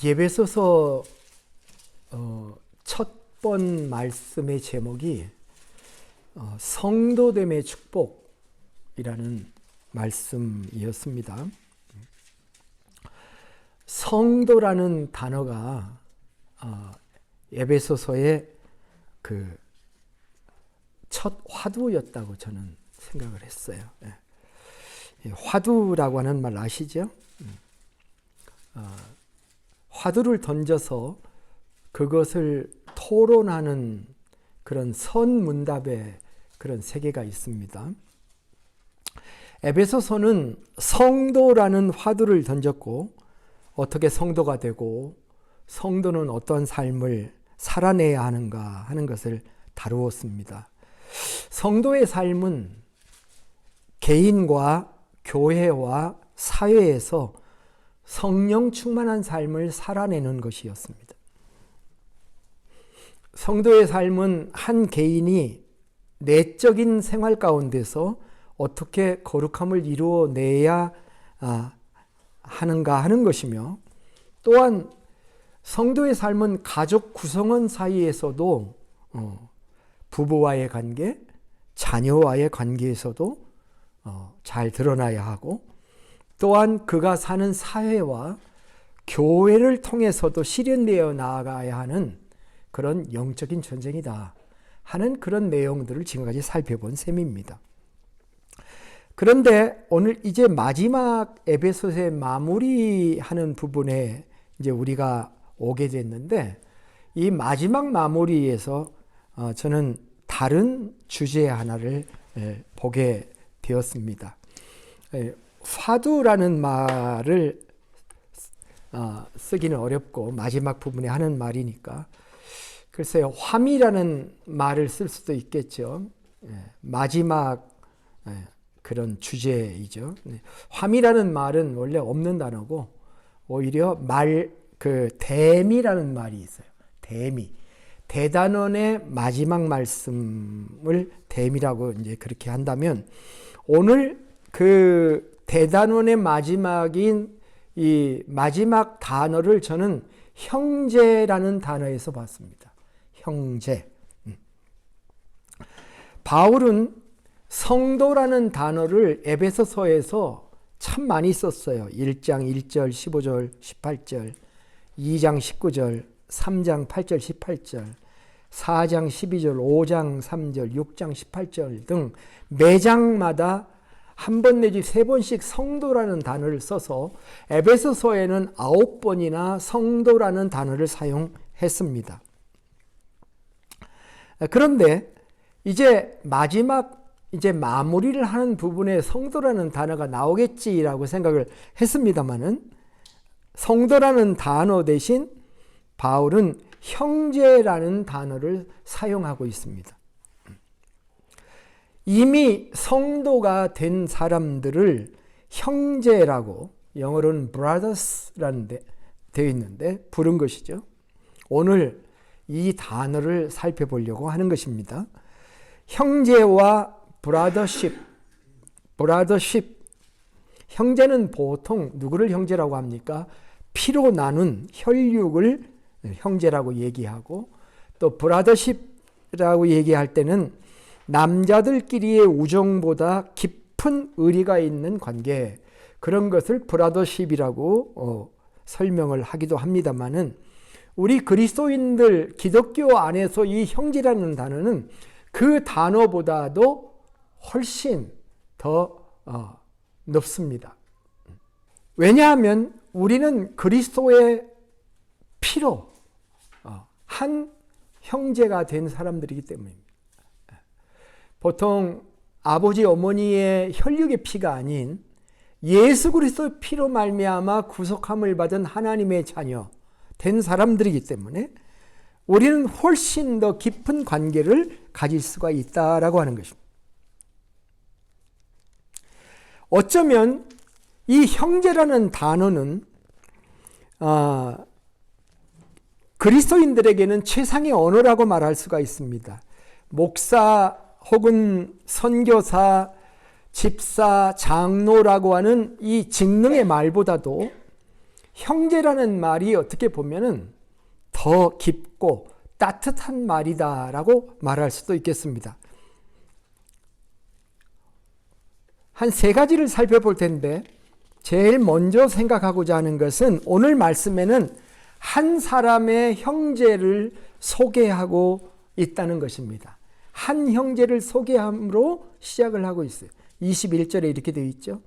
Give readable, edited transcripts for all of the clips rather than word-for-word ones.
예배소서 첫 번 말씀의 제목이 성도됨의 축복이라는 말씀이었습니다. 성도라는 단어가 에베소서의 그 첫 화두였다고 저는 생각을 했어요. 화두라고 하는 말 아시죠? 화두를 던져서 그것을 토론하는 그런 선문답의 그런 세계가 있습니다. 에베소서는 성도라는 화두를 던졌고 어떻게 성도가 되고 성도는 어떤 삶을 살아내야 하는가 하는 것을 다루었습니다. 성도의 삶은 개인과 교회와 사회에서 성령 충만한 삶을 살아내는 것이었습니다. 성도의 삶은 한 개인이 내적인 생활 가운데서 어떻게 거룩함을 이루어내야 하는가 하는 것이며, 또한 성도의 삶은 가족 구성원 사이에서도 부부와의 관계, 자녀와의 관계에서도 잘 드러나야 하고, 또한 그가 사는 사회와 교회를 통해서도 실현되어 나아가야 하는 그런 영적인 전쟁이다 하는 그런 내용들을 지금까지 살펴본 셈입니다. 그런데 오늘 이제 마지막 에베소서의 마무리하는 부분에 이제 우리가 오게 됐는데, 이 마지막 마무리에서 저는 다른 주제 하나를 보게 되었습니다. 화두라는 말을 쓰기는 어렵고 마지막 부분에 하는 말이니까 글쎄요, 화미라는 말을 쓸 수도 있겠죠. 마지막 그런 주제이죠. 화미라는 말은 원래 없는 단어고 오히려 대미라는 말이 있어요. 대미. 대단원의 마지막 말씀을 대미라고 이제 그렇게 한다면, 오늘 그 대단원의 마지막인 이 마지막 단어를 저는 형제라는 단어에서 봤습니다. 형제. 바울은 성도라는 단어를 에베소서에서 참 많이 썼어요. 1장 1절, 15절, 18절, 2장 19절, 3장 8절, 18절, 4장 12절, 5장 3절, 6장 18절 등 매장마다 한 번 내지 세 번씩 성도라는 단어를 써서 에베소서에는 9번이나 성도라는 단어를 사용했습니다. 그런데 이제 마무리를 하는 부분에 성도라는 단어가 나오겠지라고 생각을 했습니다만은, 성도라는 단어 대신 바울은 형제라는 단어를 사용하고 있습니다. 이미 성도가 된 사람들을 형제라고, 영어로는 brothers라는 데 되어 있는데 부른 것이죠. 오늘 이 단어를 살펴보려고 하는 것입니다. 형제와 brothership. 형제는 보통 누구를 형제라고 합니까? 피로 나눈 혈육을 형제라고 얘기하고, 또 brothership이라고 얘기할 때는 남자들끼리의 우정보다 깊은 의리가 있는 관계, 그런 것을 brothership이라고 설명을 하기도 합니다만은, 우리 그리스도인들 기독교 안에서 이 형제라는 단어는 그 단어보다도 훨씬 더 높습니다. 왜냐하면 우리는 그리스도의 피로 한 형제가 된 사람들이기 때문입니다. 보통 아버지 어머니의 혈육의 피가 아닌 예수 그리스도의 피로 말미암아 구속함을 받은 하나님의 자녀 된 사람들이기 때문에 우리는 훨씬 더 깊은 관계를 가질 수가 있다라고 하는 것입니다. 어쩌면 이 형제라는 단어는 그리스도인들에게는 최상의 언어라고 말할 수가 있습니다. 목사 혹은 선교사, 집사, 장로라고 하는 이 직능의 말보다도 형제라는 말이 어떻게 보면은 더 깊고 따뜻한 말이다라고 말할 수도 있겠습니다. 한 세 가지를 살펴볼 텐데 제일 먼저 생각하고자 하는 것은 오늘 말씀에는 한 사람의 형제를 소개하고 있다는 것입니다. 한 형제를 소개함으로 시작을 하고 있어요. 21절에 이렇게 되어 있죠.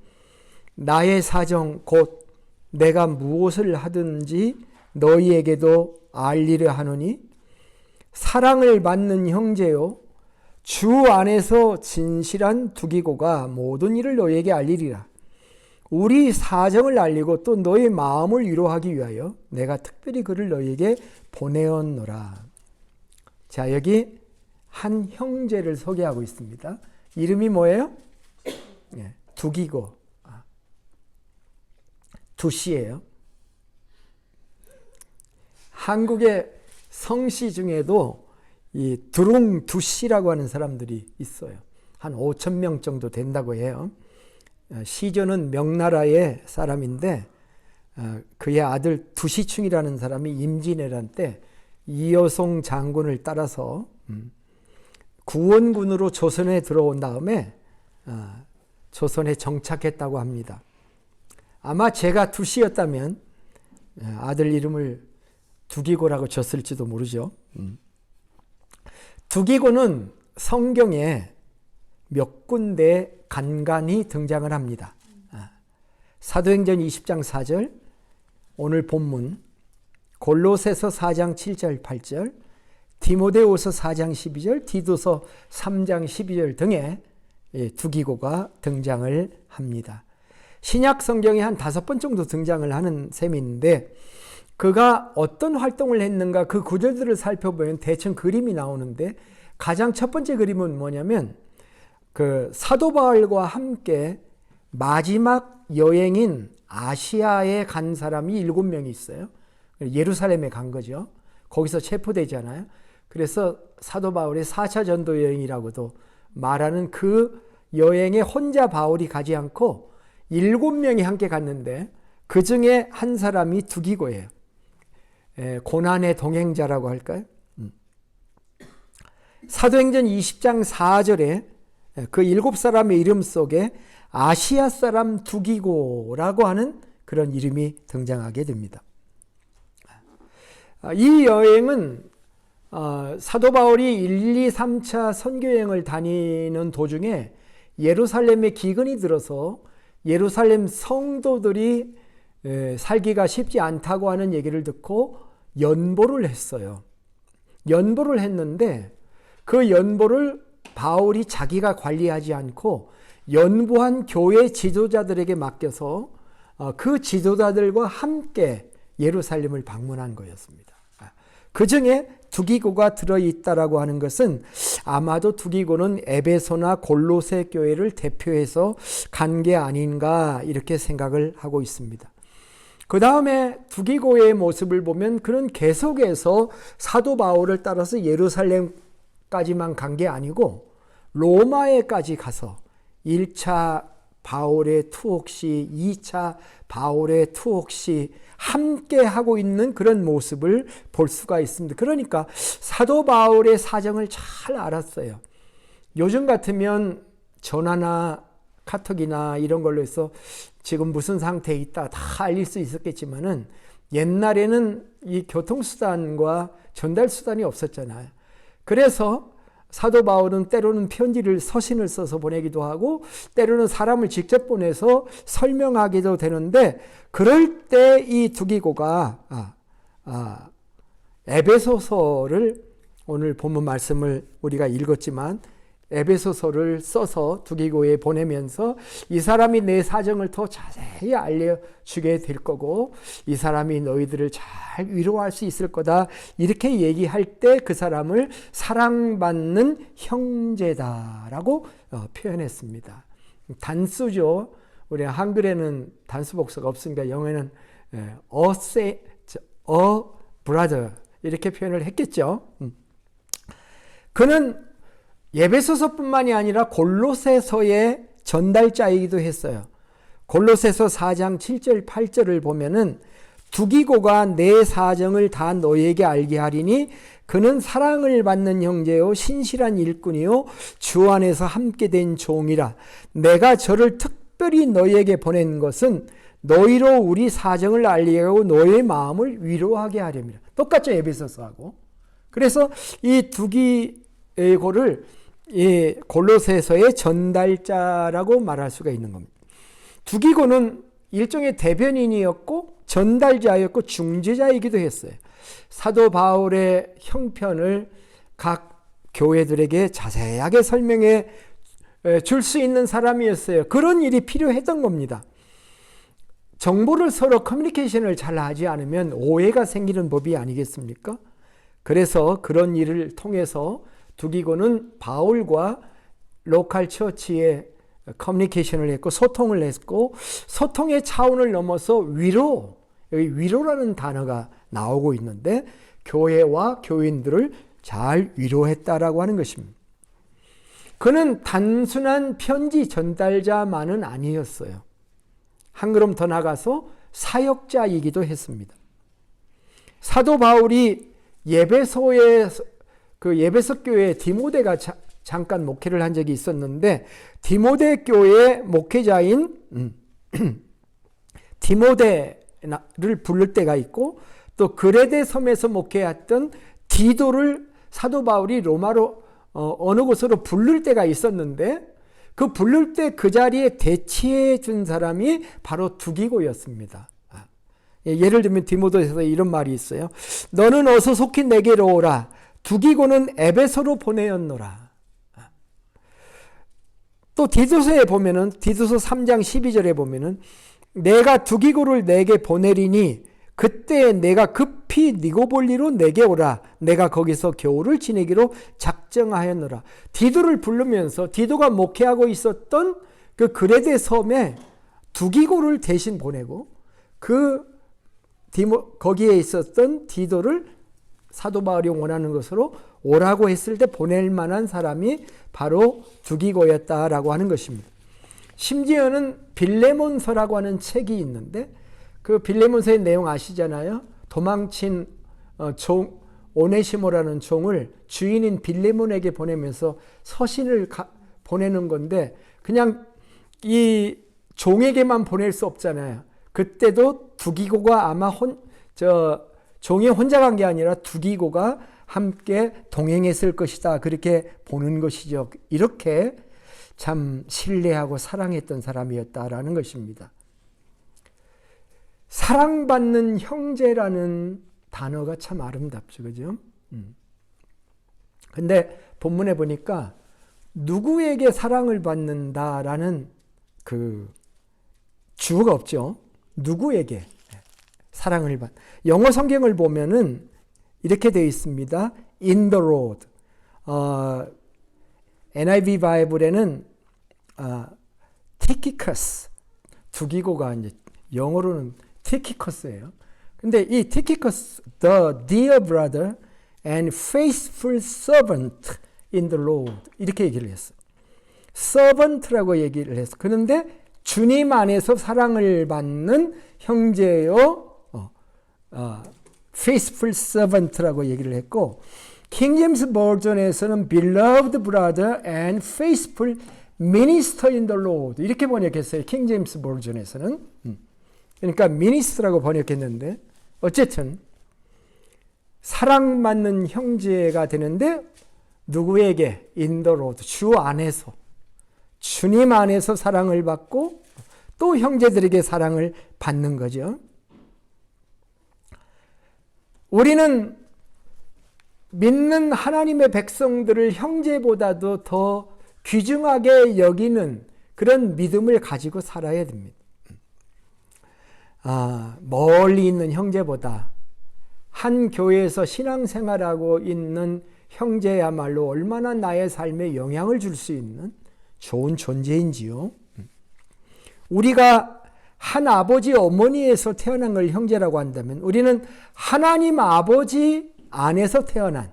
나의 사정 곧 내가 무엇을 하든지 너희에게도 알리려 하노니 사랑을 받는 형제요 주 안에서 진실한 두기고가 모든 일을 너희에게 알리리라. 우리 사정을 알리고 또 너희 마음을 위로하기 위하여 내가 특별히 그를 너희에게 보내었노라. 자, 여기 한 형제를 소개하고 있습니다. 이름이 뭐예요? 두기고. 두씨예요. 한국의 성씨 중에도 이 두롱 두씨라고 하는 사람들이 있어요. 한 5천 명 정도 된다고 해요. 시조는 명나라의 사람인데 그의 아들 두시충이라는 사람이 임진왜란 때 이여송 장군을 따라서 구원군으로 조선에 들어온 다음에 조선에 정착했다고 합니다. 아마 제가 두씨였다면 아들 이름을 두기고라고 줬을지도 모르죠. 두기고는 성경에 몇 군데 간간히 등장을 합니다. 사도행전 20장 4절, 오늘 본문 골로새서 4장 7절 8절, 디모데후서 4장 12절, 디도서 3장 12절 등에 두기고가 등장을 합니다. 신약 성경에 한 5번 정도 등장을 하는 셈인데 그가 어떤 활동을 했는가 그 구절들을 살펴보면 대충 그림이 나오는데 가장 첫 번째 그림은 뭐냐면 그 사도 바울과 함께 마지막 여행인 아시아에 간 사람이 7명이 있어요. 예루살렘에 간 거죠. 거기서 체포되잖아요. 그래서 사도 바울의 4차 전도 여행이라고도 말하는 그 여행에 혼자 바울이 가지 않고 7명이 함께 갔는데 그 중에 한 사람이 두기고예요. 고난의 동행자라고 할까요? 사도행전 20장 4절에 그 7사람의 이름 속에 아시아 사람 두기고라고 하는 그런 이름이 등장하게 됩니다. 이 여행은 사도 바울이 1, 2, 3차 선교여행을 다니는 도중에 예루살렘에 기근이 들어서 예루살렘 성도들이 살기가 쉽지 않다고 하는 얘기를 듣고 연보를 했어요. 연보를 했는데 그 연보를 바울이 자기가 관리하지 않고 연보한 교회 지도자들에게 맡겨서 그 지도자들과 함께 예루살렘을 방문한 거였습니다. 그 중에 두기고가 들어있다라고 하는 것은 아마도 두기고는 에베소나 골로새 교회를 대표해서 간 게 아닌가 이렇게 생각을 하고 있습니다. 그 다음에 두기고의 모습을 보면 그는 계속해서 사도 바울을 따라서 예루살렘까지만 간 게 아니고 로마에까지 가서 1차 바울의 투옥시, 2차 바울의 투옥시 함께 하고 있는 그런 모습을 볼 수가 있습니다. 그러니까 사도 바울의 사정을 잘 알았어요. 요즘 같으면 전화나 카톡이나 이런 걸로 해서 지금 무슨 상태에 있다 다 알릴 수 있었겠지만은 옛날에는 이 교통수단과 전달수단이 없었잖아요. 그래서 사도 바울은 때로는 편지를 서신을 써서 보내기도 하고 때로는 사람을 직접 보내서 설명하기도 되는데 그럴 때 이 두기고가 에베소서를 오늘 본문 말씀을 우리가 읽었지만 에베소서를 써서 두기고에 보내면서 이 사람이 내 사정을 더 자세히 알려주게 될 거고 이 사람이 너희들을 잘 위로할 수 있을 거다 이렇게 얘기할 때 그 사람을 사랑받는 형제다라고 표현했습니다. 단수죠. 우리 한글에는 단수 복수가 없으니까 영어에는 a brother 이렇게 표현을 했겠죠. 그는 에베소서뿐만이 아니라 골로새서의 전달자이기도 했어요. 골로새서 4장 7절 8절을 보면은 두기고가 내 사정을 다 너희에게 알게 하리니 그는 사랑을 받는 형제요 신실한 일꾼이요 주 안에서 함께 된 종이라. 내가 저를 특별히 너희에게 보낸 것은 너희로 우리 사정을 알리게 하고 너희의 마음을 위로하게 하렵니다. 똑같죠, 에베소서하고. 그래서 이 두기고를 골로새서의 전달자라고 말할 수가 있는 겁니다. 두기고는 일종의 대변인이었고 전달자였고 중재자이기도 했어요. 사도 바울의 형편을 각 교회들에게 자세하게 설명해 줄 수 있는 사람이었어요. 그런 일이 필요했던 겁니다. 정보를 서로 커뮤니케이션을 잘 하지 않으면 오해가 생기는 법이 아니겠습니까? 그래서 그런 일을 통해서 두기고는 바울과 로컬 처치에 커뮤니케이션을 했고 소통을 했고 소통의 차원을 넘어서 위로, 여기 위로라는 단어가 나오고 있는데 교회와 교인들을 잘 위로했다라고 하는 것입니다. 그는 단순한 편지 전달자만은 아니었어요. 한 걸음 더 나가서 사역자이기도 했습니다. 사도 바울이 예배소에 예배소 교회에 디모데가 잠깐 목회를 한 적이 있었는데 디모데 교회 목회자인 디모데를 부를 때가 있고 또 그레데 섬에서 목회했던 디도를 사도 바울이 로마로 어느 곳으로 부를 때가 있었는데 그 부를 때 그 자리에 대치해 준 사람이 바로 두기고였습니다. 예를 들면 디모데에서 이런 말이 있어요. 너는 어서 속히 내게로 오라. 두기고는 에베소로 보내었노라. 또 디도서에 보면은 디도서 3장 12절에 보면은 내가 두기고를 내게 보내리니 그때 내가 급히 니고볼리로 내게 오라. 내가 거기서 겨울을 지내기로 작정하였노라. 디도를 부르면서 디도가 목회하고 있었던 그 그레데 섬에 두기고를 대신 보내고 거기에 있었던 디도를 사도 바울이 원하는 것으로 오라고 했을 때 보낼 만한 사람이 바로 두기고였다라고 하는 것입니다. 심지어는 빌레몬서라고 하는 책이 있는데 그 빌레몬서의 내용 아시잖아요. 도망친 오네시모라는 종을 주인인 빌레몬에게 보내면서 서신을 보내는 건데 그냥 이 종에게만 보낼 수 없잖아요. 그때도 두기고가 아마 종이 혼자 간 게 아니라 두기고가 함께 동행했을 것이다. 그렇게 보는 것이죠. 이렇게 참 신뢰하고 사랑했던 사람이었다라는 것입니다. 사랑받는 형제라는 단어가 참 아름답죠. 그죠? 근데 본문에 보니까 누구에게 사랑을 받는다라는 그 주어가 없죠. 누구에게 사랑을 영어 성경을 보면은 이렇게 되어 있습니다. In the Lord. NIV 바이블에는 티키커스 두기고가 이제 영어로는 티키커스예요. 근데 이 티키커스, the dear brother and faithful servant in the Lord 이렇게 얘기를 했어. servant라고 얘기를 했어. 그런데 주님 안에서 사랑을 받는 형제요, faithful servant라고 얘기를 했고, 킹 제임스 버전에서는 beloved brother and faithful minister in the Lord 이렇게 번역했어요. 킹 제임스 버전에서는. 그러니까 minist라고 번역했는데 어쨌든 사랑받는 형제가 되는데 누구에게? in the Lord 주 안에서 주님 안에서 사랑을 받고 또 형제들에게 사랑을 받는 거죠. 우리는 믿는 하나님의 백성들을 형제보다도 더 귀중하게 여기는 그런 믿음을 가지고 살아야 됩니다. 멀리 있는 형제보다 한 교회에서 신앙생활하고 있는 형제야말로 얼마나 나의 삶에 영향을 줄 수 있는 좋은 존재인지요. 우리가 한 아버지 어머니에서 태어난 걸 형제라고 한다면 우리는 하나님 아버지 안에서 태어난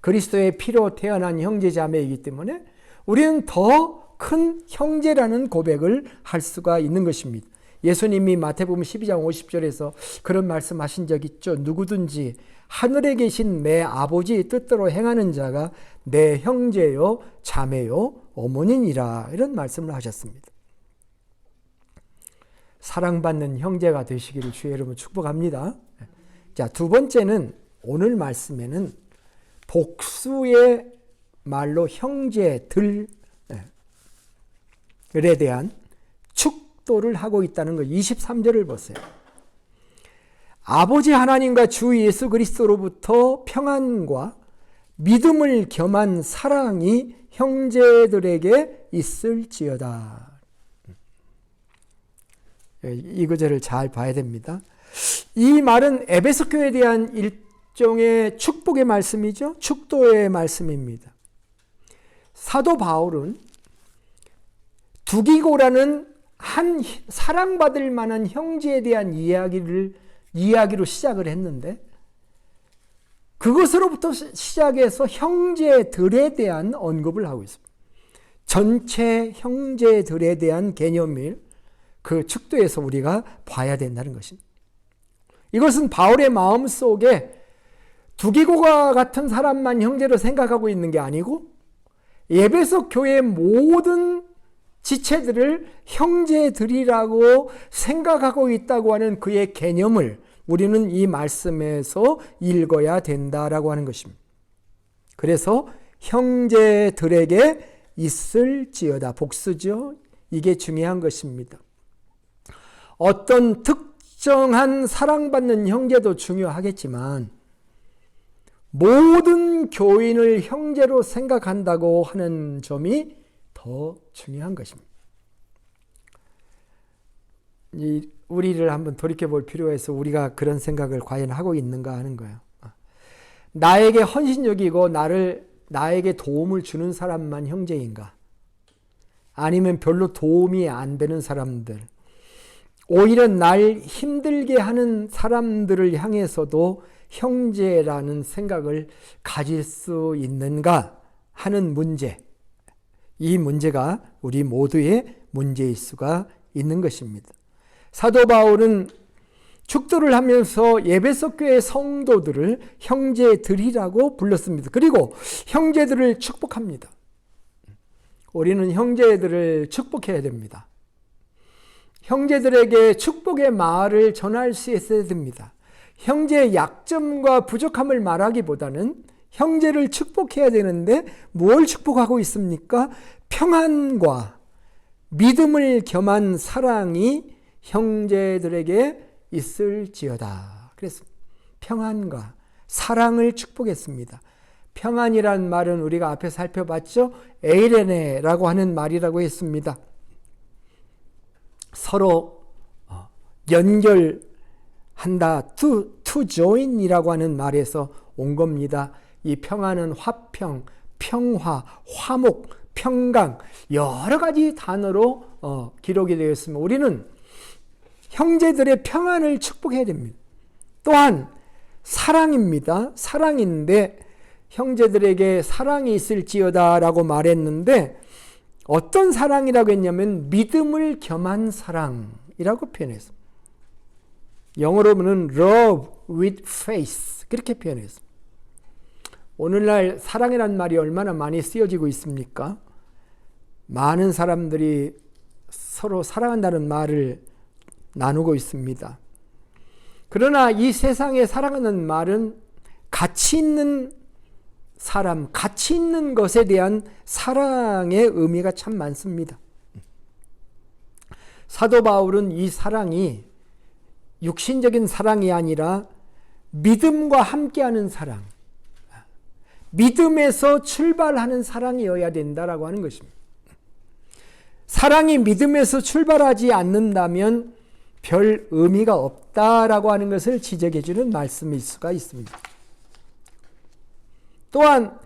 그리스도의 피로 태어난 형제자매이기 때문에 우리는 더 큰 형제라는 고백을 할 수가 있는 것입니다. 예수님이 마태복음 12장 50절에서 그런 말씀하신 적 있죠. 누구든지 하늘에 계신 내 아버지의 뜻대로 행하는 자가 내 형제요 자매요 어머니니라, 이런 말씀을 하셨습니다. 사랑받는 형제가 되시기를 주의 이름으로 축복합니다. 자, 두 번째는 오늘 말씀에는 복수의 말로 형제들에 대한 축도를 하고 있다는 것. 23절을 보세요. 아버지 하나님과 주 예수 그리스도로부터 평안과 믿음을 겸한 사랑이 형제들에게 있을지어다. 이 구절을 잘 봐야 됩니다. 이 말은 에베소 교회에 대한 일종의 축복의 말씀이죠. 축도의 말씀입니다. 사도 바울은 두기고라는 한 사랑받을 만한 형제에 대한 이야기로 시작을 했는데, 그것으로부터 시작해서 형제들에 대한 언급을 하고 있습니다. 전체 형제들에 대한 개념을 그 축도에서 우리가 봐야 된다는 것입니다. 이것은 바울의 마음속에 두기고가 같은 사람만 형제로 생각하고 있는 게 아니고 에베소 교회의 모든 지체들을 형제들이라고 생각하고 있다고 하는 그의 개념을 우리는 이 말씀에서 읽어야 된다라고 하는 것입니다. 그래서 형제들에게 있을지어다, 복수죠. 이게 중요한 것입니다. 어떤 특정한 사랑받는 형제도 중요하겠지만 모든 교인을 형제로 생각한다고 하는 점이 더 중요한 것입니다. 우리를 한번 돌이켜볼 필요가 있어. 우리가 그런 생각을 과연 하고 있는가 하는 거예요. 나에게 헌신적이고 나에게 도움을 주는 사람만 형제인가? 아니면 별로 도움이 안 되는 사람들, 오히려 날 힘들게 하는 사람들을 향해서도 형제라는 생각을 가질 수 있는가 하는 문제, 이 문제가 우리 모두의 문제일 수가 있는 것입니다. 사도 바울은 축도를 하면서 에베소 교회 성도들을 형제들이라고 불렀습니다. 그리고 형제들을 축복합니다. 우리는 형제들을 축복해야 됩니다. 형제들에게 축복의 말을 전할 수 있어야 됩니다. 형제의 약점과 부족함을 말하기보다는 형제를 축복해야 되는데 뭘 축복하고 있습니까? 평안과 믿음을 겸한 사랑이 형제들에게 있을지어다. 그래서 평안과 사랑을 축복했습니다. 평안이란 말은 우리가 앞에 살펴봤죠. 에이레네라고 하는 말이라고 했습니다. 서로 연결한다. to join이라고 하는 말에서 온 겁니다. 이 평안은 화평, 평화, 화목, 평강, 여러 가지 단어로 기록이 되어 있습니다. 우리는 형제들의 평안을 축복해야 됩니다. 또한 사랑입니다. 사랑인데 형제들에게 사랑이 있을지어다 라고 말했는데, 어떤 사랑이라고 했냐면 믿음을 겸한 사랑이라고 표현했습니다. 영어로는 love with faith, 그렇게 표현했습니다. 오늘날 사랑이라는 말이 얼마나 많이 쓰여지고 있습니까? 많은 사람들이 서로 사랑한다는 말을 나누고 있습니다. 그러나 이 세상에 사랑하는 말은 가치 있는 사람, 가치 있는 것에 대한 사랑의 의미가 참 많습니다. 사도 바울은 이 사랑이 육신적인 사랑이 아니라 믿음과 함께하는 사랑, 믿음에서 출발하는 사랑이어야 된다라고 하는 것입니다. 사랑이 믿음에서 출발하지 않는다면 별 의미가 없다라고 하는 것을 지적해 주는 말씀일 수가 있습니다. 또한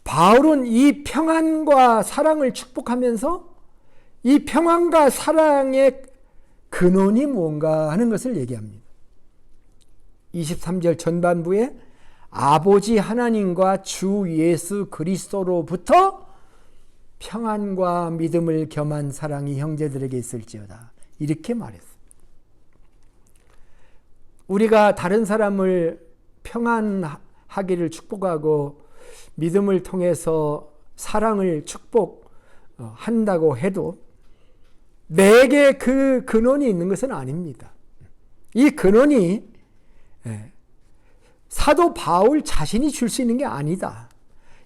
바울은 이 평안과 사랑을 축복하면서 이 평안과 사랑의 근원이 뭔가 하는 것을 얘기합니다. 23절 전반부에 아버지 하나님과 주 예수 그리스도로부터 평안과 믿음을 겸한 사랑이 형제들에게 있을지어다. 이렇게 말했어요. 우리가 다른 사람을 평안하기를 축복하고 믿음을 통해서 사랑을 축복한다고 해도 내게 그 근원이 있는 것은 아닙니다. 이 근원이 사도 바울 자신이 줄 수 있는 게 아니다.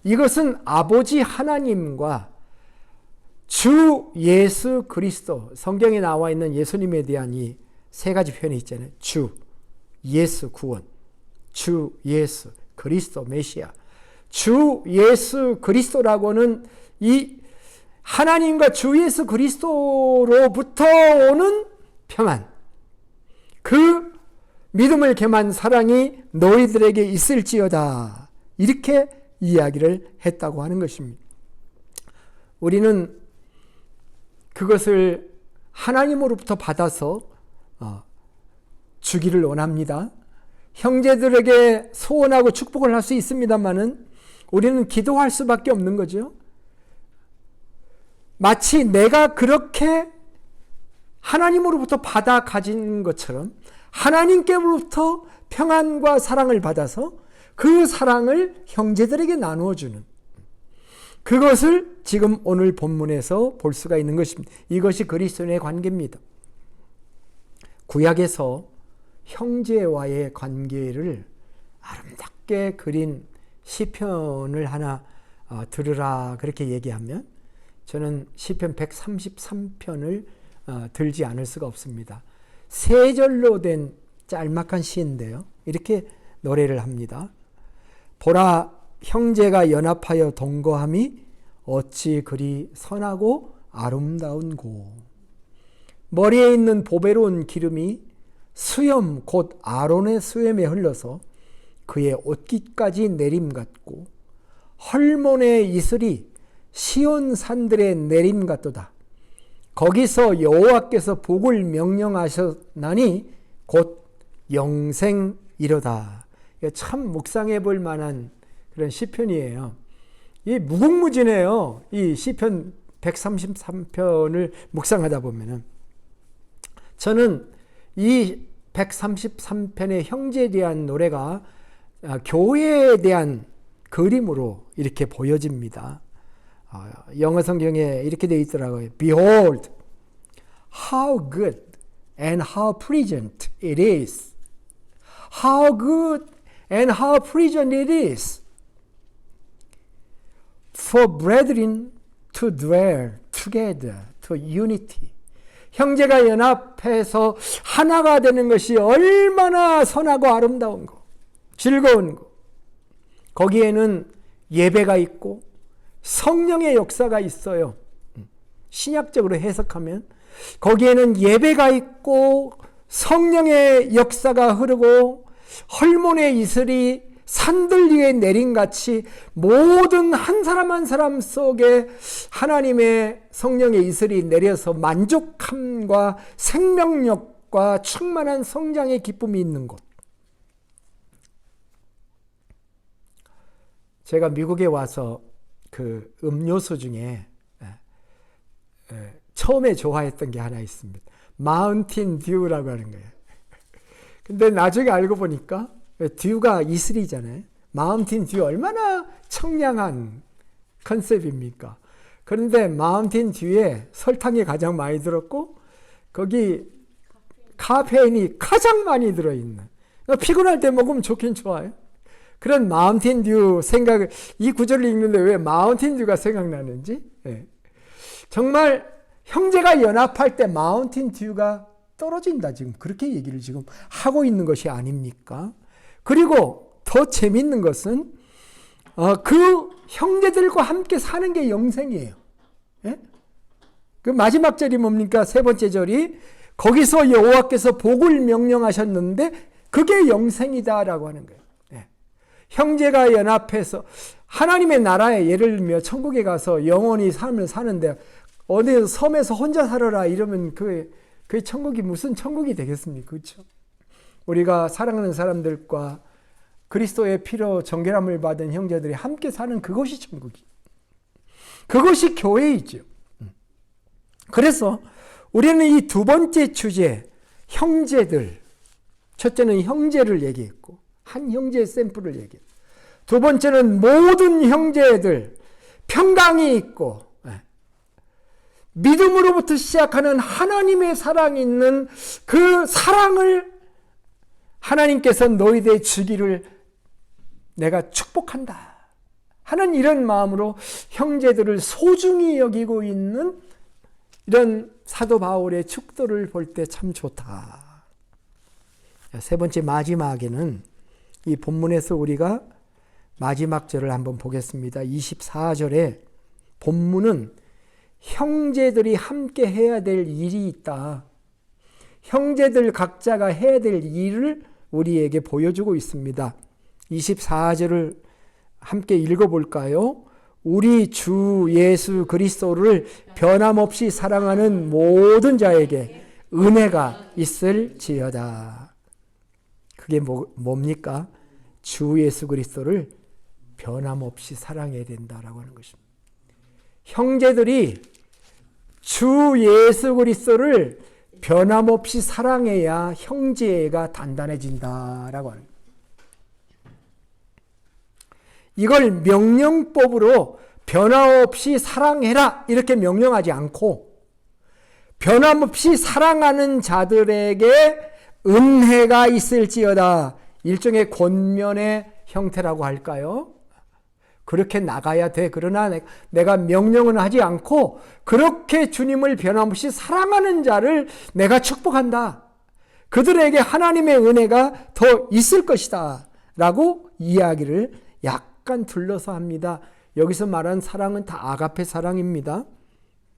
이것은 아버지 하나님과 주 예수 그리스도, 성경에 나와 있는 예수님에 대한 이 세 가지 표현이 있잖아요. 주, 예수 구원, 주 예수 그리스도 메시아. 주 예수 그리스도라고는 이 하나님과 주 예수 그리스도로부터 오는 평안, 그 믿음을 겸한 사랑이 너희들에게 있을지어다, 이렇게 이야기를 했다고 하는 것입니다. 우리는 그것을 하나님으로부터 받아서 주기를 원합니다. 형제들에게 소원하고 축복을 할 수 있습니다만은 우리는 기도할 수밖에 없는 거죠. 마치 내가 그렇게 하나님으로부터 받아 가진 것처럼 하나님께로부터 평안과 사랑을 받아서 그 사랑을 형제들에게 나누어 주는, 그것을 지금 오늘 본문에서 볼 수가 있는 것입니다. 이것이 그리스도인의 관계입니다. 구약에서 형제와의 관계를 아름답게 그린 시편을 하나 들으라 그렇게 얘기하면 저는 시편 133편을 들지 않을 수가 없습니다. 세 절로 된 짤막한 시인데요. 이렇게 노래를 합니다. 보라, 형제가 연합하여 동거함이 어찌 그리 선하고 아름다운고. 머리에 있는 보배로운 기름이 수염 곧 아론의 수염에 흘러서 그의 옷깃까지 내림 같고 헐몬의 이슬이 시온 산들의 내림 같도다. 거기서 여호와께서 복을 명령하셨나니 곧 영생이로다. 참 묵상해 볼 만한 그런 시편이에요. 이 무궁무진해요. 이 시편 133편을 묵상하다 보면은 저는 이 133편의 형제에 대한 노래가 교회에 대한 그림으로 이렇게 보여집니다. 영어 성경에 이렇게 되어 있더라고요. Behold, how good and how pleasant it is. How good and how pleasant it is for brethren to dwell together to unity. 형제가 연합해서 하나가 되는 것이 얼마나 선하고 아름다운 거, 즐거운 거. 거기에는 예배가 있고 성령의 역사가 있어요. 신약적으로 해석하면 거기에는 예배가 있고 성령의 역사가 흐르고 헐몬의 이슬이 산들 위에 내림같이 모든 한 사람 한 사람 속에 하나님의 성령의 이슬이 내려서 만족함과 생명력과 충만한 성장의 기쁨이 있는 곳. 제가 미국에 와서 그 음료수 중에 처음에 좋아했던 게 하나 있습니다. 마운틴 듀라고 하는 거예요. 근데 나중에 알고 보니까 듀가 이슬이잖아요. 마운틴 듀 얼마나 청량한 컨셉입니까? 그런데 마운틴 듀에 설탕이 가장 많이 들었고 거기 카페인이 가장 많이 들어있는, 피곤할 때 먹으면 좋긴 좋아요. 그런 마운틴 듀 생각을, 이 구절을 읽는데 왜 마운틴 듀가 생각나는지, 정말 형제가 연합할 때 마운틴 듀가 떨어진다, 지금 그렇게 얘기를 지금 하고 있는 것이 아닙니까? 그리고 더 재밌는 것은 그 형제들과 함께 사는 게 영생이에요. 예? 그 마지막 절이 뭡니까? 세 번째 절이 거기서 여호와께서 복을 명령하셨는데 그게 영생이다라고 하는 거예요. 예. 형제가 연합해서 하나님의 나라에, 예를 들면 천국에 가서 영원히 삶을 사는데 어디 섬에서 혼자 살아라 이러면 그 천국이 무슨 천국이 되겠습니까? 그렇죠? 우리가 사랑하는 사람들과 그리스도의 피로 정결함을 받은 형제들이 함께 사는 그것이 천국이, 그것이 교회이죠. 그래서 우리는 이 두 번째 주제, 형제들. 첫째는 형제를 얘기했고, 한 형제의 샘플을 얘기했고, 두 번째는 모든 형제들, 평강이 있고, 믿음으로부터 시작하는 하나님의 사랑이 있는 그 사랑을 하나님께서 너희들의 주기를 내가 축복한다 하는 이런 마음으로 형제들을 소중히 여기고 있는 이런 사도 바울의 축도를 볼 때 참 좋다. 세 번째 마지막에는 이 본문에서 우리가 마지막 절을 한번 보겠습니다. 24절에 본문은 형제들이 함께 해야 될 일이 있다. 형제들 각자가 해야 될 일을 우리에게 보여주고 있습니다. 24절을 함께 읽어볼까요? 우리 주 예수 그리스도를 변함없이 사랑하는 모든 자에게 은혜가 있을지어다. 그게 뭡니까? 주 예수 그리스도를 변함없이 사랑해야 된다라고 하는 것입니다. 형제들이 주 예수 그리스도를 변함없이 사랑해야 형제가 단단해진다라고 하는 거예요. 이걸 명령법으로 변함없이 사랑해라 이렇게 명령하지 않고 변함없이 사랑하는 자들에게 은혜가 있을지어다. 일종의 권면의 형태라고 할까요? 그렇게 나가야 돼. 그러나 내가 명령은 하지 않고 그렇게 주님을 변함없이 사랑하는 자를 내가 축복한다. 그들에게 하나님의 은혜가 더 있을 것이다. 라고 이야기를 약간 둘러서 합니다. 여기서 말한 사랑은 다 아가페 사랑입니다.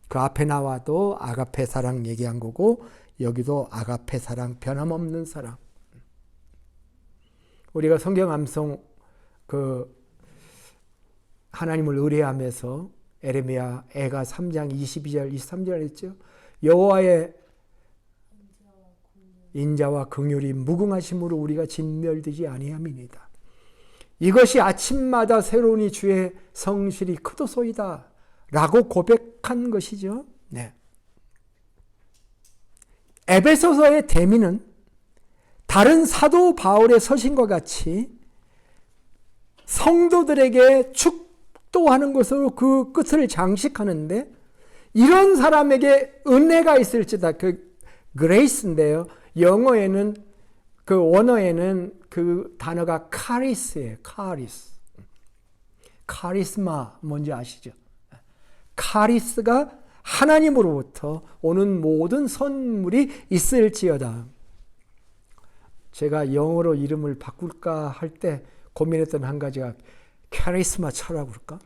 그 앞에 나와도 아가페 사랑 얘기한 거고 여기도 아가페 사랑, 변함없는 사랑. 우리가 성경 암송 하나님을 의뢰하면서 에레미야 애가 3장 22절 23절 했죠. 여호와의 인자와 긍휼이 무궁하심으로 우리가 진멸되지 아니함이니이다. 이것이 아침마다 새로우니 주의 성실이 크도소이다 라고 고백한 것이죠. 네. 에베소서의 대미는 다른 사도 바울의 서신과 같이 성도들에게 축도하는 것으로 그 끝을 장식하는데 이런 사람에게 은혜가 있을지다. 그 그레이스인데요. 영어에는 그 원어에는 그 단어가 카리스예요. 카리스. 카리스마 뭔지 아시죠? 카리스가 하나님으로부터 오는 모든 선물이 있을지어다. 제가 영어로 이름을 바꿀까 할 때 고민했던 한 가지가 카리스마 처라고 그럴까?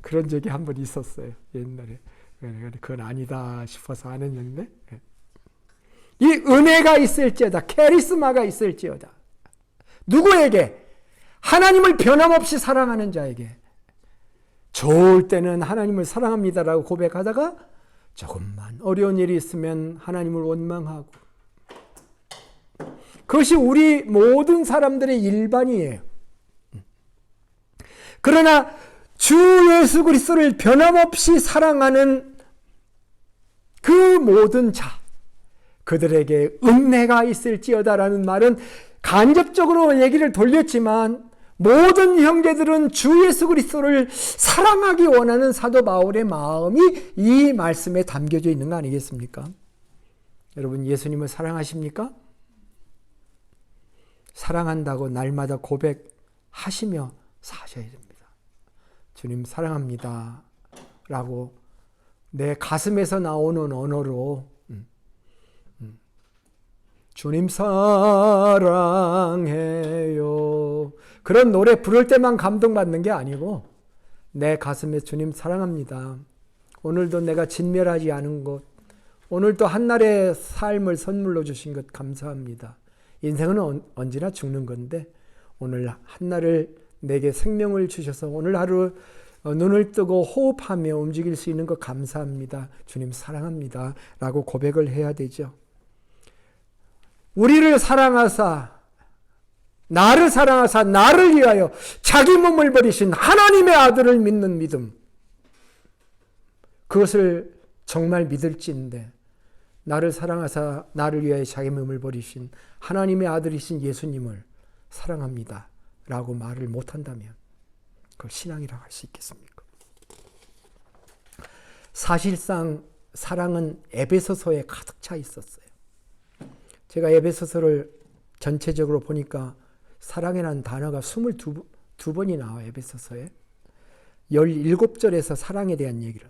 그런 적이 한 번 있었어요. 옛날에. 그건 아니다 싶어서 안 했는데 이 은혜가 있을지어다. 카리스마가 있을지어다. 누구에게? 하나님을 변함없이 사랑하는 자에게. 좋을 때는 하나님을 사랑합니다라고 고백하다가 조금만 어려운 일이 있으면 하나님을 원망하고 그것이 우리 모든 사람들의 일반이에요. 그러나 주 예수 그리스도를 변함없이 사랑하는 그 모든 자, 그들에게 은혜가 있을지어다라는 말은 간접적으로 얘기를 돌렸지만 모든 형제들은 주 예수 그리스도를 사랑하기 원하는 사도 바울의 마음이 이 말씀에 담겨져 있는 거 아니겠습니까? 여러분 예수님을 사랑하십니까? 사랑한다고 날마다 고백하시며 사셔야 됩니다. 주님 사랑합니다 라고 내 가슴에서 나오는 언어로 주님 사랑해요 그런 노래 부를 때만 감동받는 게 아니고 내 가슴에 주님 사랑합니다. 오늘도 내가 진멸하지 않은 것, 오늘도 한날의 삶을 선물로 주신 것 감사합니다. 인생은 언제나 죽는 건데 오늘 한날을 내게 생명을 주셔서 오늘 하루 눈을 뜨고 호흡하며 움직일 수 있는 것 감사합니다. 주님 사랑합니다 라고 고백을 해야 되죠. 우리를 사랑하사 나를 사랑하사 나를 위하여 자기 몸을 버리신 하나님의 아들을 믿는 믿음, 그것을 정말 믿을지인데 나를 사랑하사 나를 위하여 자기 몸을 버리신 하나님의 아들이신 예수님을 사랑합니다 라고 말을 못한다면 그걸 신앙이라고 할 수 있겠습니까? 사실상 사랑은 에베소서에 가득 차 있었어요. 제가 에베소서를 전체적으로 보니까 사랑이라는 단어가 22번이 나와요. 에베소서에 17절에서 사랑에 대한 얘기를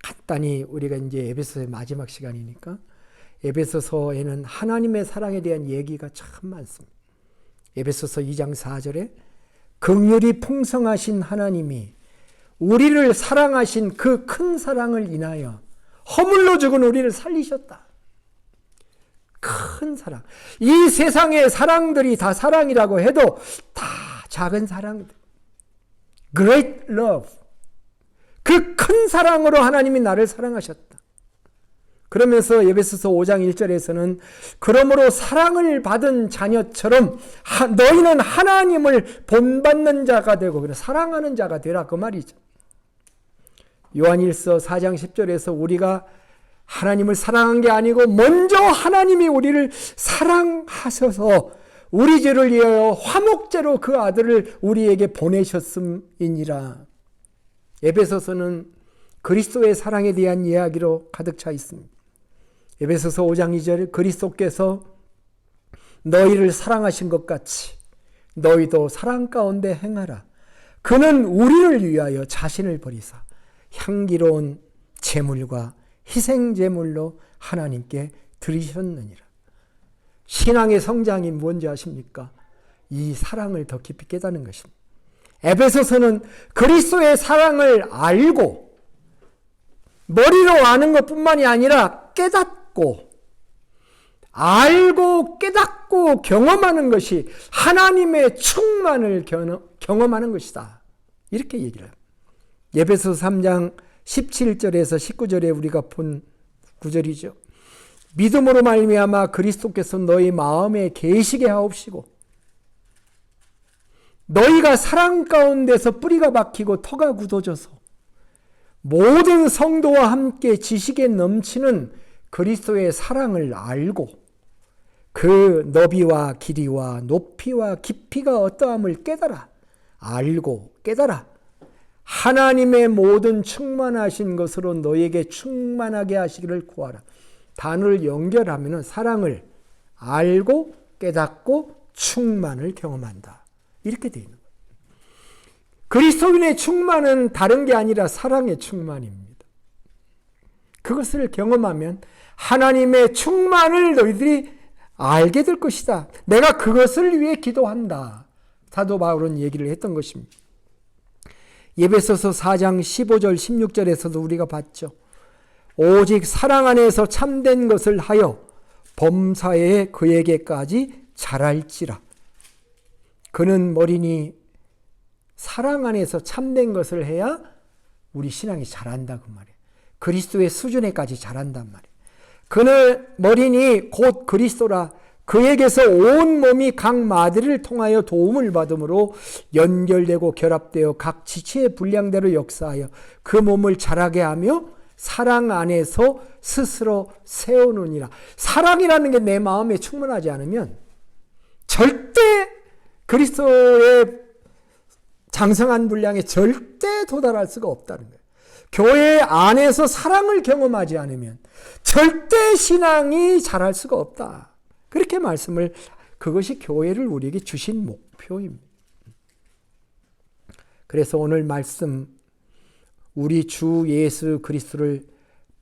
간단히 우리가 이제 에베소서의 마지막 시간이니까 에베소서에는 하나님의 사랑에 대한 얘기가 참 많습니다. 에베소서 2장 4절에 긍휼이 풍성하신 하나님이 우리를 사랑하신 그 큰 사랑을 인하여 허물로 죽은 우리를 살리셨다. 큰 사랑. 이 세상의 사랑들이 다 사랑이라고 해도 다 작은 사랑들. Great love. 그 큰 사랑으로 하나님이 나를 사랑하셨다. 그러면서 에베소서 5장 1절에서는 그러므로 사랑을 받은 자녀처럼 너희는 하나님을 본받는 자가 되고 사랑하는 자가 되라 그 말이죠. 요한일서 4장 10절에서 우리가 하나님을 사랑한 게 아니고 먼저 하나님이 우리를 사랑하셔서 우리 죄를 위하여 화목제로 그 아들을 우리에게 보내셨음이니라. 에베소서는 그리스도의 사랑에 대한 이야기로 가득 차 있습니다. 에베소서 5장 2절 그리스도께서 너희를 사랑하신 것 같이 너희도 사랑 가운데 행하라. 그는 우리를 위하여 자신을 버리사 향기로운 제물과 희생제물로 하나님께 드리셨느니라. 신앙의 성장이 뭔지 아십니까? 이 사랑을 더 깊이 깨닫는 것입니다. 에베소서는 그리스도의 사랑을 알고 머리로 아는 것뿐만이 아니라 깨닫고 알고 깨닫고 경험하는 것이 하나님의 충만을 경험하는 것이다. 이렇게 얘기를 해요. 에베소서 3장 17절에서 19절에 우리가 본 구절이죠. 믿음으로 말미암아 그리스도께서 너희 마음에 계시게 하옵시고 너희가 사랑 가운데서 뿌리가 박히고 터가 굳어져서 모든 성도와 함께 지식에 넘치는 그리스도의 사랑을 알고 그 너비와 길이와 높이와 깊이가 어떠함을 깨달아 알고 깨달아 하나님의 모든 충만하신 것으로 너에게 충만하게 하시기를 구하라. 단어를 연결하면 사랑을 알고 깨닫고 충만을 경험한다. 이렇게 되어 있는 거예요. 그리스도인의 충만은 다른 게 아니라 사랑의 충만입니다. 그것을 경험하면 하나님의 충만을 너희들이 알게 될 것이다. 내가 그것을 위해 기도한다. 사도 바울은 얘기를 했던 것입니다. 에베소서 4장 15절 16절에서도 우리가 봤죠. 오직 사랑 안에서 참된 것을 하여 범사에 그에게까지 자랄지라. 그는 머리니 사랑 안에서 참된 것을 해야 우리 신앙이 자란다 그 말이에요. 그리스도의 수준에까지 자란단 말이에요. 그는 머리니 곧 그리스도라. 그에게서 온 몸이 각 마디를 통하여 도움을 받음으로 연결되고 결합되어 각 지체의 분량대로 역사하여 그 몸을 자라게 하며 사랑 안에서 스스로 세우느니라. 사랑이라는 게 내 마음에 충만하지 않으면 절대 그리스도의 장성한 분량에 절대 도달할 수가 없다는 거예요. 교회 안에서 사랑을 경험하지 않으면 절대 신앙이 자랄 수가 없다. 그렇게 말씀을, 그것이 교회를 우리에게 주신 목표입니다. 그래서 오늘 말씀, 우리 주 예수 그리스도를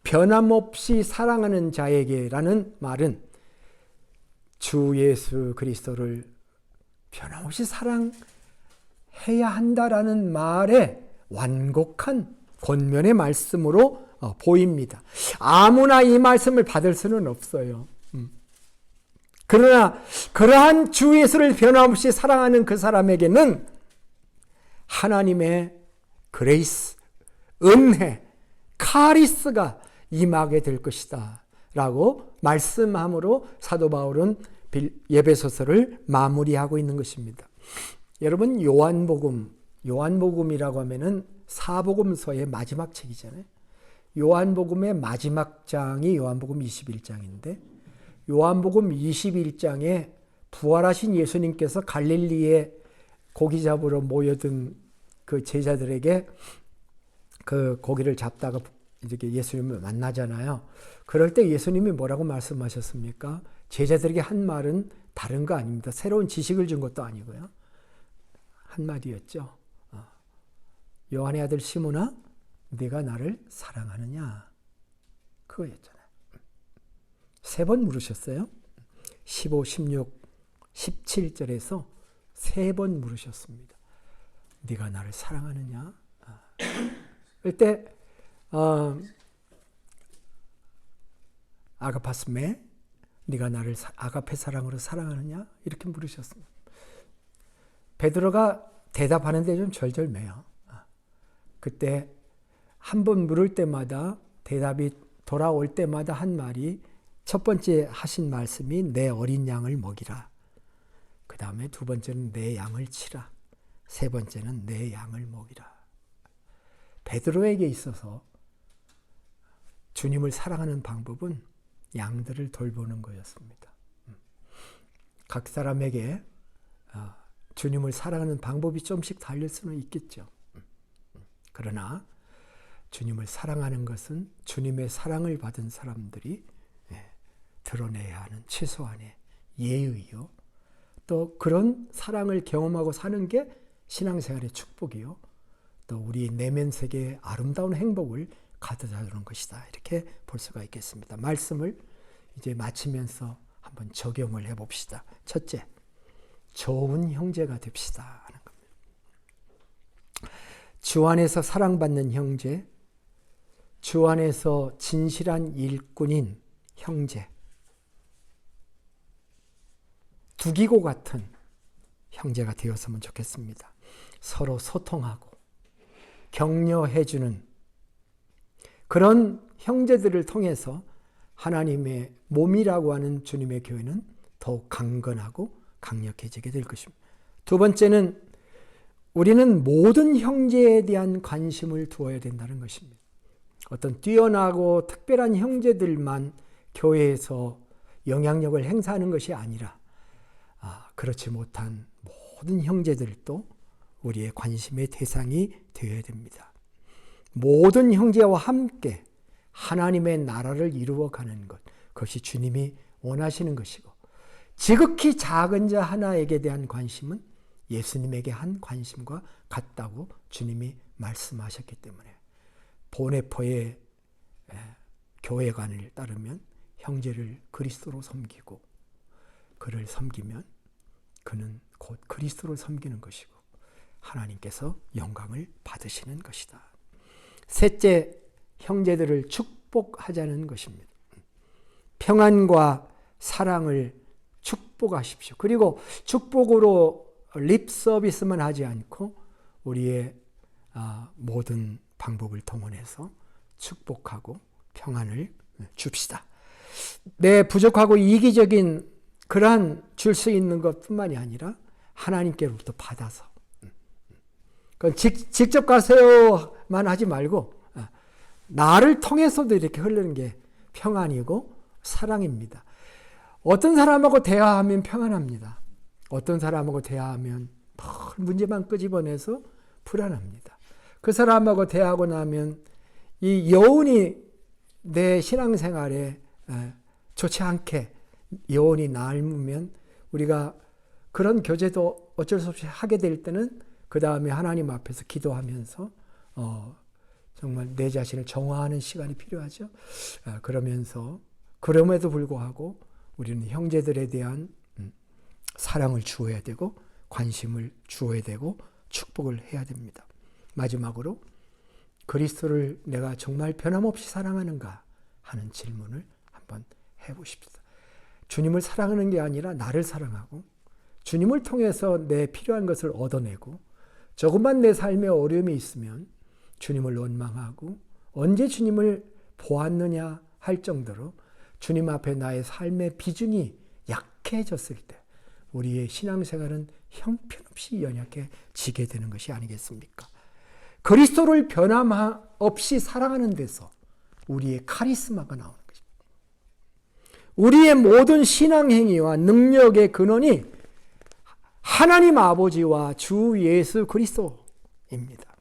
변함없이 사랑하는 자에게라는 말은 주 예수 그리스도를 변함없이 사랑해야 한다라는 말에 완곡한 권면의 말씀으로 보입니다. 아무나 이 말씀을 받을 수는 없어요. 그러나 그러한 주 예수를 변함없이 사랑하는 그 사람에게는 하나님의 그레이스, 은혜, 카리스가 임하게 될 것이다 라고 말씀함으로 사도 바울은 에베소서를 마무리하고 있는 것입니다. 여러분, 요한복음이라고 하면은 사복음서의 마지막 책이잖아요. 요한복음의 마지막 장이 요한복음 21장인데 요한복음 21장에 부활하신 예수님께서 갈릴리에 고기 잡으러 모여든 그 제자들에게 그 고기를 잡다가 이렇게 예수님을 만나잖아요. 그럴 때 예수님이 뭐라고 말씀하셨습니까? 제자들에게 한 말은 다른 거 아닙니다. 새로운 지식을 준 것도 아니고요. 한마디였죠. 요한의 아들 시몬아, 네가 나를 사랑하느냐? 그거였잖아요. 3번 물으셨어요. 15, 16, 17절에서 3번 물으셨습니다. 네가 나를 사랑하느냐? 그때 아가파스메, 네가 나를 아가페 사랑으로 사랑하느냐? 이렇게 물으셨습니다. 베드로가 대답하는데 좀 절절매요. 그때 한 번 물을 때마다 대답이 돌아올 때마다 한 말이 첫 번째 하신 말씀이 내 어린 양을 먹이라. 그 다음에 두 번째는 내 양을 치라. 세 번째는 내 양을 먹이라. 베드로에게 있어서 주님을 사랑하는 방법은 양들을 돌보는 거였습니다. 각 사람에게 주님을 사랑하는 방법이 좀씩 다를 수는 있겠죠. 그러나 주님을 사랑하는 것은 주님의 사랑을 받은 사람들이 드러내야 하는 최소한의 예의요. 또 그런 사랑을 경험하고 사는 게 신앙생활의 축복이요. 또 우리 내면 세계의 아름다운 행복을 가져다 주는 것이다. 이렇게 볼 수가 있겠습니다. 말씀을 이제 마치면서 한번 적용을 해봅시다. 첫째, 좋은 형제가 됩시다 하는 겁니다. 주 안에서 사랑받는 형제, 주 안에서 진실한 일꾼인 형제, 두기고 같은 형제가 되었으면 좋겠습니다. 서로 소통하고 격려해주는 그런 형제들을 통해서 하나님의 몸이라고 하는 주님의 교회는 더욱 강건하고 강력해지게 될 것입니다. 두 번째는 우리는 모든 형제에 대한 관심을 두어야 된다는 것입니다. 어떤 뛰어나고 특별한 형제들만 교회에서 영향력을 행사하는 것이 아니라 그렇지 못한 모든 형제들도 우리의 관심의 대상이 되어야 됩니다. 모든 형제와 함께 하나님의 나라를 이루어가는 것, 그것이 주님이 원하시는 것이고 지극히 작은 자 하나에게 대한 관심은 예수님에게 한 관심과 같다고 주님이 말씀하셨기 때문에 보네포의 교회관을 따르면 형제를 그리스도로 섬기고 그를 섬기면 그는 곧 그리스도를 섬기는 것이고 하나님께서 영광을 받으시는 것이다. 셋째, 형제들을 축복하자는 것입니다. 평안과 사랑을 축복하십시오. 그리고 축복으로 립 서비스만 하지 않고 우리의 모든 방법을 동원해서 축복하고 평안을 줍시다. 내 부족하고 이기적인 그러한 줄 수 있는 것뿐만이 아니라 하나님께로부터 받아서 직접 가세요만 하지 말고 나를 통해서도 이렇게 흐르는 게 평안이고 사랑입니다. 어떤 사람하고 대화하면 평안합니다. 어떤 사람하고 대화하면 문제만 끄집어내서 불안합니다. 그 사람하고 대화하고 나면 이 여운이 내 신앙생활에 좋지 않게 여운이 남으면 우리가 그런 교제도 어쩔 수 없이 하게 될 때는 그 다음에 하나님 앞에서 기도하면서 정말 내 자신을 정화하는 시간이 필요하죠. 그러면서 그럼에도 불구하고 우리는 형제들에 대한 사랑을 주어야 되고 관심을 주어야 되고 축복을 해야 됩니다. 마지막으로 그리스도를 내가 정말 변함없이 사랑하는가 하는 질문을 한번 해보십시다. 주님을 사랑하는 게 아니라 나를 사랑하고 주님을 통해서 내 필요한 것을 얻어내고 조금만 내 삶에 어려움이 있으면 주님을 원망하고 언제 주님을 보았느냐 할 정도로 주님 앞에 나의 삶의 비중이 약해졌을 때 우리의 신앙생활은 형편없이 연약해지게 되는 것이 아니겠습니까? 그리스도를 변함없이 사랑하는 데서 우리의 카리스마가 나오는 것입니다. 우리의 모든 신앙 행위와 능력의 근원이 하나님 아버지와 주 예수 그리스도입니다.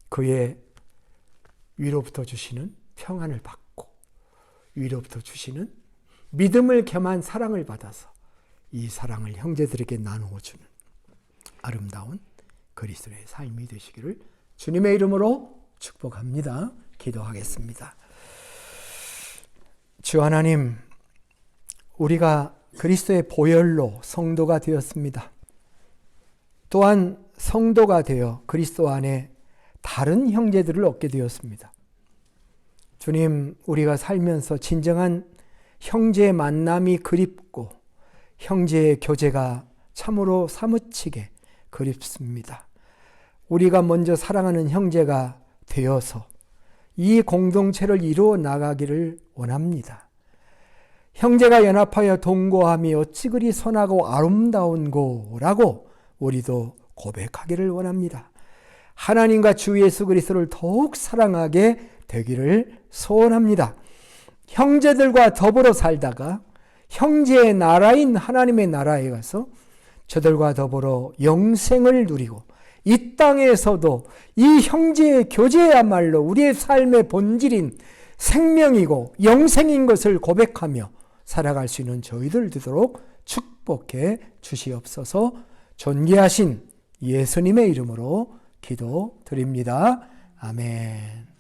그의 위로부터 주시는 평안을 받고 위로부터 주시는 믿음을 겸한 사랑을 받아서 이 사랑을 형제들에게 나누어 주는 아름다운 그리스도의 삶이 되시기를 주님의 이름으로 축복합니다. 기도하겠습니다. 주 하나님, 우리가 그리스도의 보혈로 성도가 되었습니다. 또한 성도가 되어 그리스도 안에 다른 형제들을 얻게 되었습니다. 주님, 우리가 살면서 진정한 형제의 만남이 그립고 형제의 교제가 참으로 사무치게 그립습니다. 우리가 먼저 사랑하는 형제가 되어서 이 공동체를 이루어 나가기를 원합니다. 형제가 연합하여 동거함이 어찌 그리 선하고 아름다운고라고 우리도 고백하기를 원합니다. 하나님과 주 예수 그리스도를 더욱 사랑하게 되기를 소원합니다. 형제들과 더불어 살다가 형제의 나라인 하나님의 나라에 가서 저들과 더불어 영생을 누리고 이 땅에서도 이 형제의 교제야말로 우리의 삶의 본질인 생명이고 영생인 것을 고백하며 살아갈 수 있는 저희들 되도록 축복해 주시옵소서. 존귀하신 예수님의 이름으로 기도드립니다. 아멘.